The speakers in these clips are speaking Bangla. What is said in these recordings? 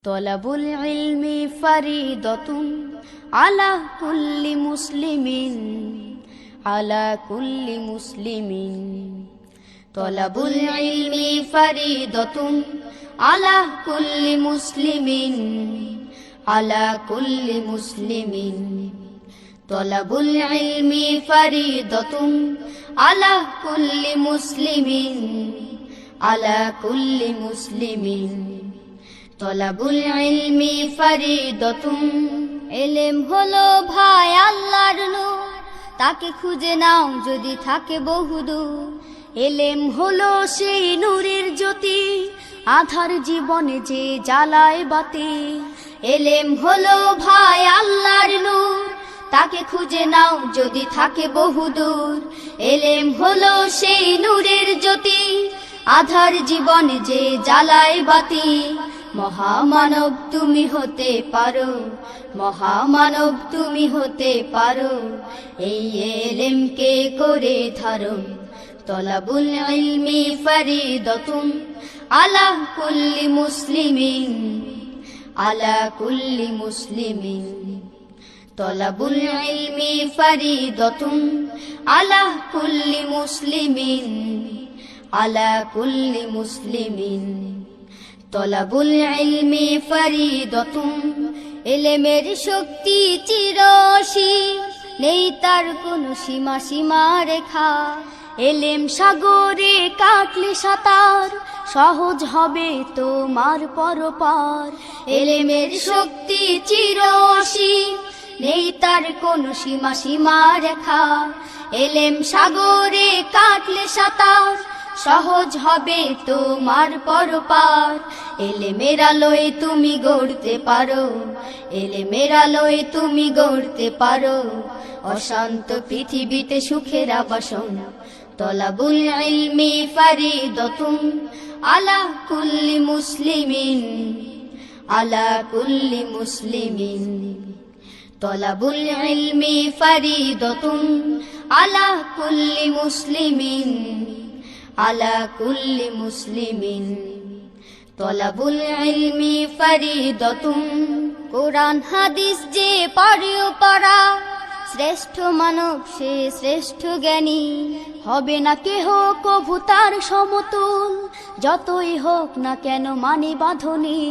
তলাবুল ইলমি ফারিদাতুন আলা কুল্লি মুসলিমিন আলা কুল্লি মুসলিমিন। তলাবুল ইলমি ফারিদাতুন আলা কুল্লি মুসলিমিন আলা কুল্লি মুসলিমিন। তলাবুল ইলমি ফারিদাতুন আলা কুল্লি মুসলিমিন আলা কুল্লি মুসলিমিন। তলাবুল ইলমি ফারিদাতুন, এলেম হলো ভাই আল্লাহর নূর, তাকে খুঁজে নাও যদি থাকে বহুদূর। এলেম হলো সেই নূরের জ্যোতি, আধার জীবনে যে জ্বালায় বাতি। এলেম হলো ভাই আল্লাহর নূর, তাকে খুঁজে নাও যদি থাকে বহুদূর। এলেম হলো সেই নূরের জ্যোতি, আধার জীবনে যে জ্বালায় বাতি। মহামানব তুমি হতে পারো, মহামানব তুমি হতে পারো, এই এলেমকে করে ধারণ। তলাবুল ইলমি ফারিদাতুন আলা কুল্লি মুসলিমিন আলা কুল্লি মুসলিমিন। তলাবুল ইলমি ফারিদাতুন আলা কুল্লি মুসলিমিন আলা কুল্লি মুসলিমিন। তলাবুল ইলমি ফারিদাতুন, এলেমের শক্তি চিরসীম, নেই তার কোনো সীমা সীমা রেখা। এলেম সাগরে কাটলে সাঁতার, সহজ হবে তোমার পরপার। এলেমের শক্তি চিরসীম, নেই তার কোনো সীমা সীমা রেখা। এলেম সাগরে কাটলে সাঁতার, সহজ হবে তোমার পরপার। এলেমের আলোয় তুমি গড়তে পারো, এলেমের আলোয় তুমি গড়তে পারো, অশান্ত পৃথিবীতে সুখের আবাসন। তলাবুল ইলমি ফারিদাতুন আলা কুল্লি মুসলিমিন আলা কুল্লি মুসলিমিন। তলাবুল ইলমি ফারিদাতুন আলা কুল্লি মুসলিমিন আলা কুল্লি মুসলিমিন। তলাবুল ইলমি ফারিদাতুন, কোরআন হাদিস যে পড়েও পড়া, শ্রেষ্ঠ মানব সে শ্রেষ্ঠ জ্ঞানী। হবে না কেহ কভু তার সমতুল, যতই হোক না কেন মানে বাঁধনি।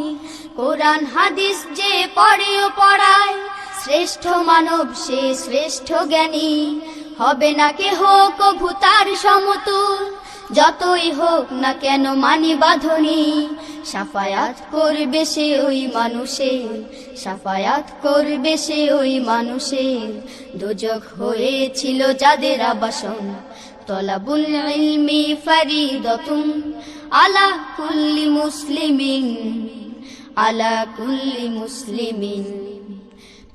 কোরআন হাদিস যে পড়েও পড়ায়, শ্রেষ্ঠ মানব সে শ্রেষ্ঠ জ্ঞানী। হবে না কেহ কভু তার সমতুল, যতই হোক না কেন মানি বাঁধনি। সাফায়াত করবে সে ওই মানুষের, সাফায়াত করবে সে ওই মানুষের, দোজখ হয়েছিল যাদের আবাসন। তলাবুল ইলমি ফারিদাতুন আলা কুল্লি মুসলিমিন আলা কুল্লি মুসলিমিন।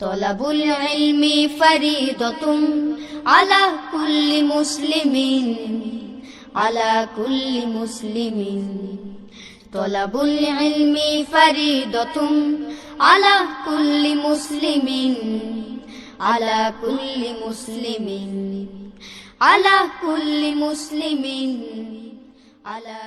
তলাবুল ইলমি ফারিদাতুন আলা কুল্লি মুসলিমিন আলা কুল্লি মুসলিমিন। তলাবুল ইলমি ফারিদাতুন আলা কুল্লি মুসলিমিন আলা কুল্লি মুসলিমিন আলা কুল্লি মুসলিমিন আলা